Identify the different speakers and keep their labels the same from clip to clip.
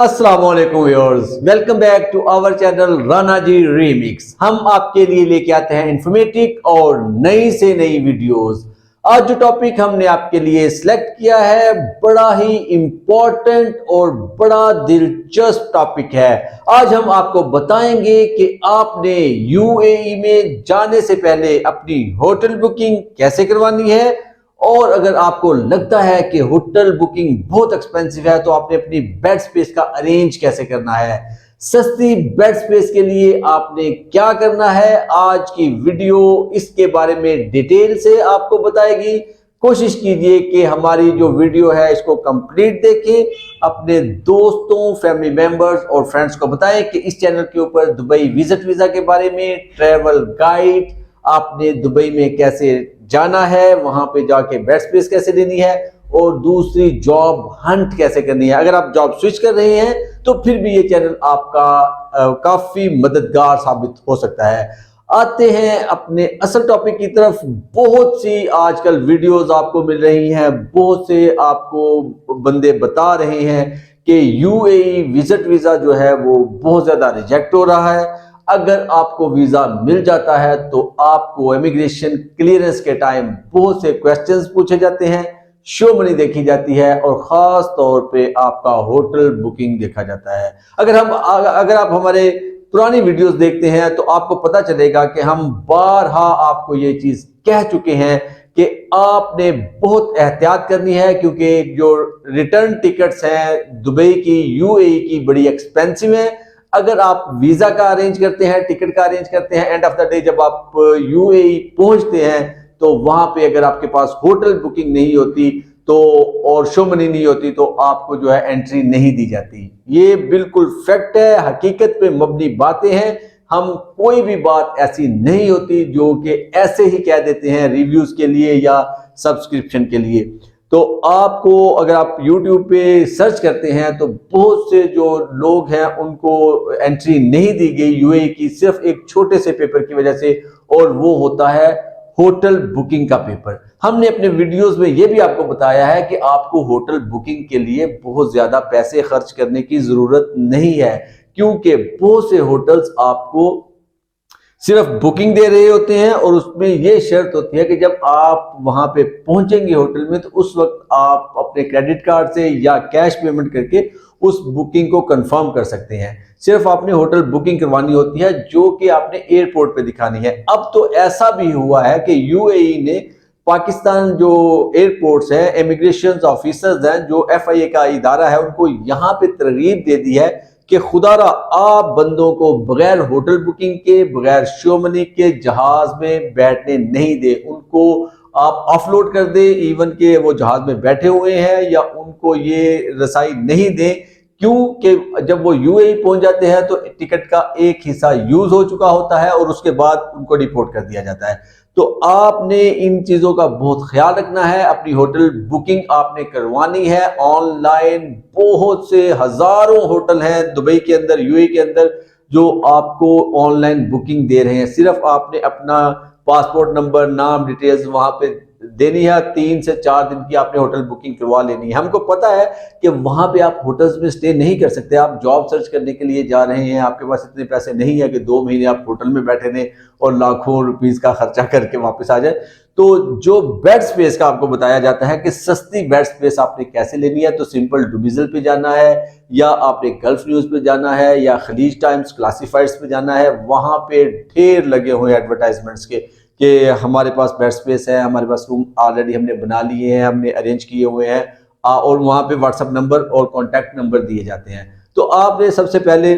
Speaker 1: अस्सलाम वालेकुम viewers, welcome back to our channel Rana ji remix. हम आपके लिए लेके आते हैं इंफॉर्मेटिव और नई से नई वीडियोस। आज जो टॉपिक हमने आपके लिए सिलेक्ट किया है बड़ा ही इंपॉर्टेंट और बड़ा दिलचस्प टॉपिक है। आज हम आपको बताएंगे कि आपने यूएई में जाने से पहले अपनी होटल बुकिंग कैसे करवानी है, और अगर आपको लगता है कि होटल बुकिंग बहुत एक्सपेंसिव है तो आपने अपनी बेड स्पेस का अरेंज कैसे करना है। सस्ती बेड स्पेस के लिए आपने क्या करना है, आज की वीडियो इसके बारे में डिटेल से आपको बताएगी। कोशिश कीजिए कि हमारी जो वीडियो है इसको कंप्लीट देखें, अपने दोस्तों, फैमिली मेंबर्स और फ्रेंड्स को बताएं कि इस चैनल के ऊपर दुबई विजिट वीजा के बारे में, ट्रैवल गाइड, आपने दुबई में कैसे जाना है, वहां पे जाके बेड स्पेस कैसे लेनी है, और दूसरी जॉब हंट कैसे करनी है। अगर आप जॉब स्विच कर रहे हैं तो फिर भी ये चैनल आपका काफी मददगार साबित हो सकता है। आते हैं अपने असल टॉपिक की तरफ। बहुत सी आजकल वीडियोस आपको मिल रही हैं, बहुत से आपको बंदे बता रहे हैं कि यूएई विजिट वीजा जो है वो बहुत ज्यादा रिजेक्ट हो रहा है। अगर आपको वीजा मिल जाता है तो आपको इमिग्रेशन क्लियरेंस के टाइम बहुत से क्वेश्चंस पूछे जाते हैं, शो मनी देखी जाती है और खास तौर पे आपका होटल बुकिंग देखा जाता है। अगर आप हमारे पुरानी वीडियोस देखते हैं तो आपको पता चलेगा कि हम बारहा आपको ये चीज कह चुके हैं कि आपने बहुत एहतियात करनी है, क्योंकि जो रिटर्न टिकट्स हैं दुबई की, यूएई की, बड़ी एक्सपेंसिव है। अगर आप वीजा का अरेंज करते हैं, टिकट का अरेंज करते हैं, एंड ऑफ द डे जब आप यूएई पहुंचते हैं तो वहां पे अगर आपके पास होटल बुकिंग नहीं होती तो और शो मनी नहीं होती तो आपको जो है एंट्री नहीं दी जाती। ये बिल्कुल फैक्ट है, हकीकत पे मबनी बातें हैं। हम कोई भी बात ऐसी नहीं होती जो कि ऐसे ही कह देते हैं रिव्यूज के लिए या सब्सक्रिप्शन के लिए। तो आपको अगर आप YouTube पे सर्च करते हैं तो बहुत से जो लोग हैं उनको एंट्री नहीं दी गई यूएई की, सिर्फ एक छोटे से पेपर की वजह से, और वो होता है होटल बुकिंग का पेपर। हमने अपने वीडियोस में ये भी आपको बताया है कि आपको होटल बुकिंग के लिए बहुत ज्यादा पैसे खर्च करने की जरूरत नहीं है, क्योंकि बहुत से होटल्स आपको सिर्फ बुकिंग दे रहे होते हैं और उसमें यह शर्त होती है कि जब आप वहां पे पहुंचेंगे होटल में तो उस वक्त आप अपने क्रेडिट कार्ड से या कैश पेमेंट करके उस बुकिंग को कंफर्म कर सकते हैं। सिर्फ आपने होटल बुकिंग करवानी होती है जो कि आपने एयरपोर्ट पे दिखानी है। अब तो ऐसा भी हुआ है कि यूएई ने पाकिस्तान जो एयरपोर्ट्स हैं, इमिग्रेशन ऑफिसर्स हैं, जो एफआईए का इदारा है, उनको यहाँ पे तरगीब दे दी है कि खुदारा आप बंदों को बगैर होटल बुकिंग के, बगैर शो मनी के जहाज में बैठने नहीं दे। उनको आप ऑफलोड कर दे, इवन के वो जहाज में बैठे हुए हैं, या उनको ये रसाई नहीं दे, क्योंकि जब वो यूएई पहुंच जाते हैं तो टिकट का एक हिस्सा यूज हो चुका होता है और उसके बाद उनको डिपोर्ट कर दिया जाता है। तो आपने इन चीजों का बहुत ख्याल रखना है। अपनी होटल बुकिंग आपने करवानी है ऑनलाइन। बहुत से हजारों होटल हैं दुबई के अंदर, यूएई के अंदर, जो आपको ऑनलाइन बुकिंग दे रहे हैं। सिर्फ आपने अपना पासपोर्ट नंबर, नाम, डिटेल्स वहां पे देनी है। 3 से 4 दिन की आपने होटल बुकिंग करवा लेनी है। हमको पता है कि वहां पे आप होटल्स में स्टे नहीं कर सकते। आप जॉब सर्च करने के लिए जा रहे हैं, आपके पास इतने पैसे नहीं है कि 2 महीने आप होटल में बैठे रहें और लाखों रुपीस का खर्चा करके वापस आ जाए। तो जो बेड स्पेस का आपको बताया जाता है कि सस्ती बेड स्पेस आपने कैसे लेनी है, तो सिंपल डुबिजल पे जाना है, या आपने गल्फ न्यूज पे जाना है, या खलीज टाइम्स क्लासिफाइड्स पे जाना है। वहां पे ढेर लगे हुए एडवर्टाइजमेंट्स के कि हमारे पास बेड स्पेस है, हमारे पास रूम ऑलरेडी हमने बना लिए हैं, हमने अरेंज किए हुए हैं, और वहां पे व्हाट्सएप नंबर और कॉन्टैक्ट नंबर दिए जाते हैं। तो आपने सबसे पहले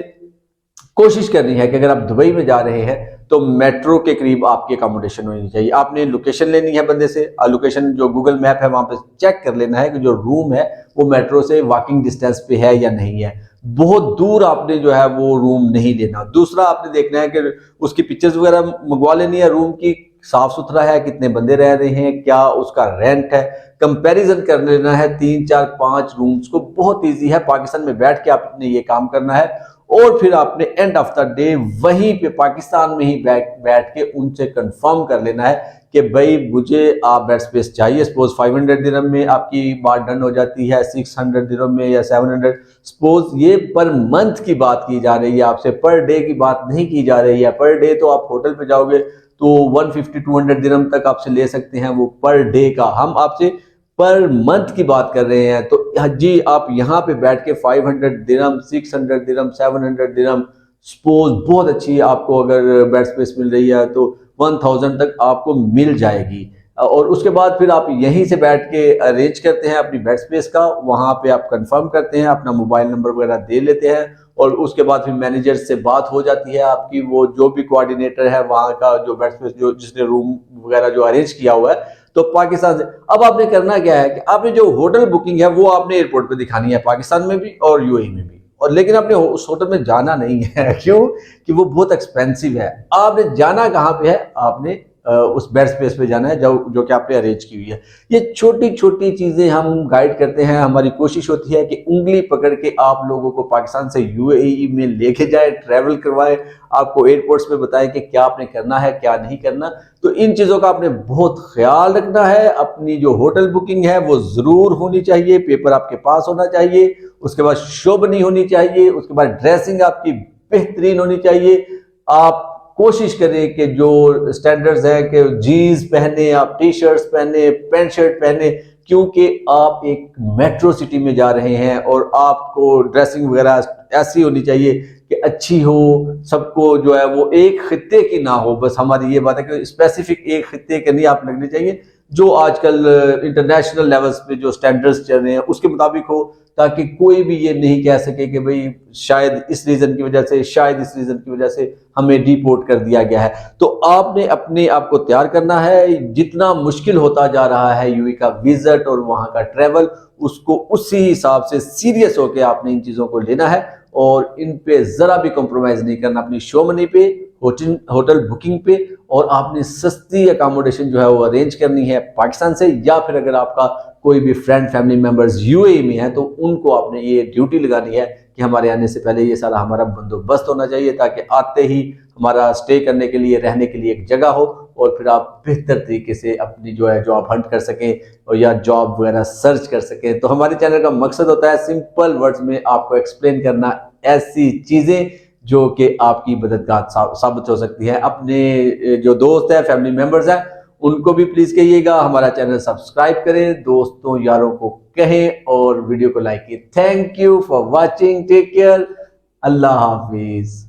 Speaker 1: कोशिश करनी है कि अगर आप दुबई में जा रहे हैं तो मेट्रो के करीब आपकी अकोमोडेशन होनी चाहिए। आपने लोकेशन लेनी है बंदे से, लोकेशन जो गूगल मैप है वहां पे चेक कर लेना है कि जो रूम है वो मेट्रो से वॉकिंग डिस्टेंस पे है या नहीं है। बहुत दूर आपने जो है वो रूम नहीं लेना। दूसरा आपने देखना है कि उसकी पिक्चर्स वगैरह मंगवा लेनी है, रूम की साफ सुथरा है, कितने बंदे रह रहे हैं, क्या उसका रेंट है, कंपैरिजन कर लेना है 3, 4, 5 रूम्स को। बहुत इजी है, पाकिस्तान में बैठ के आपने ये काम करना है। और फिर आपने एंड ऑफ द डे वहीं पे पाकिस्तान में ही बैठ के उनसे कंफर्म कर लेना है कि भाई मुझे आप बेड स्पेस चाहिए। सपोज 500 दिरहम में आपकी बात डन हो जाती है, 600 दिरहम में या 700। सपोज ये पर मंथ की बात की जा रही है, आपसे पर डे की बात नहीं की जा रही है। पर डे तो आप होटल पे जाओगे तो 150-200 दिरहम तक आपसे ले सकते हैं, वो पर डे का। हम आपसे पर मंथ की बात कर रहे हैं। तो जी आप यहाँ पे बैठ के 500 दिरहम, 600 दिरहम, 700 दिरहम, सपोज बहुत अच्छी आपको अगर बेड स्पेस मिल रही है तो 1000 तक आपको मिल जाएगी। और उसके बाद फिर आप यहीं से बैठ के अरेंज करते हैं अपनी बेड स्पेस का, वहाँ पे आप कंफर्म करते हैं, अपना मोबाइल नंबर वगैरह दे लेते हैं और उसके बाद फिर मैनेजर से बात हो जाती है आपकी। वो जो भी कोऑर्डिनेटर है वहाँ का, जो बेड स्पेस जो जिसने रूम वगैरह जो अरेंज किया हुआ है, तो पाकिस्तान से अब आपने करना क्या है कि आपने जो होटल बुकिंग है वो आपने एयरपोर्ट पे दिखानी है, पाकिस्तान में भी और यूएई में भी। और लेकिन आपने उस होटल में जाना नहीं है क्यों कि वो बहुत एक्सपेंसिव है। आपने जाना कहाँ पे है, आपने उस बेड स्पेस पे जाना है जो कि आपने अरेंज की हुई है। ये छोटी छोटी चीजें हम गाइड करते हैं। हमारी कोशिश होती है कि उंगली पकड़ के आप लोगों को पाकिस्तान से यूएई में लेके जाए, ट्रैवल करवाए, आपको एयरपोर्ट्स पे बताएं कि क्या आपने करना है क्या नहीं करना। तो इन चीजों का आपने बहुत ख्याल रखना है। अपनी जो होटल बुकिंग है वो जरूर होनी चाहिए, पेपर आपके पास होना चाहिए, उसके बाद शोभ नहीं होनी चाहिए, उसके बाद ड्रेसिंग आपकी बेहतरीन होनी चाहिए। आप कोशिश करें कि जो स्टैंडर्ड्स है कि जीन्स पहने, आप टी शर्ट्स पहने, पैंट शर्ट पहने, क्योंकि आप एक मेट्रो सिटी में जा रहे हैं और आपको ड्रेसिंग वगैरह ऐसी होनी चाहिए कि अच्छी हो, सबको जो है वो एक खित्ते की ना हो। बस हमारी ये बात है कि स्पेसिफिक एक खित्ते के नहीं आप लगनी चाहिए, जो आजकल इंटरनेशनल लेवल्स पे जो स्टैंडर्ड्स चल रहे हैं उसके मुताबिक हो, ताकि कोई भी ये नहीं कह सके कि भाई शायद इस रीजन की वजह से, शायद इस रीजन की वजह से हमें डिपोर्ट कर दिया गया है। तो आपने अपने आप को तैयार करना है। जितना मुश्किल होता जा रहा है यूएई का विजिट और वहां का ट्रैवल, उसको उसी हिसाब से सीरियस होकर आपने इन चीजों को लेना है और इन पे जरा भी कॉम्प्रोमाइज नहीं करना, अपनी शो मनी पे, होटल बुकिंग पे। और आपने सस्ती अकोमोडेशन जो है वो अरेंज करनी है पाकिस्तान से, या फिर अगर आपका कोई भी फ्रेंड फैमिली मेंबर्स यूएई में है तो उनको आपने ये ड्यूटी लगानी है कि हमारे आने से पहले ये सारा हमारा बंदोबस्त होना चाहिए, ताकि आते ही हमारा स्टे करने के लिए, रहने के लिए एक जगह हो और फिर आप बेहतर तरीके से अपनी जो है जॉब हंट कर सकें और या जॉब वगैरह सर्च कर सकें। तो हमारे चैनल का मकसद होता है सिंपल वर्ड्स में आपको एक्सप्लेन करना ऐसी चीजें जो कि आपकी मददगार साबित हो सकती है। अपने जो दोस्त है, फैमिली मेंबर्स हैं, उनको भी प्लीज कहिएगा हमारा चैनल सब्सक्राइब करें, दोस्तों यारों को कहें और वीडियो को लाइक कीजिए। Thank you for watching, take care, अल्लाह हाफिज।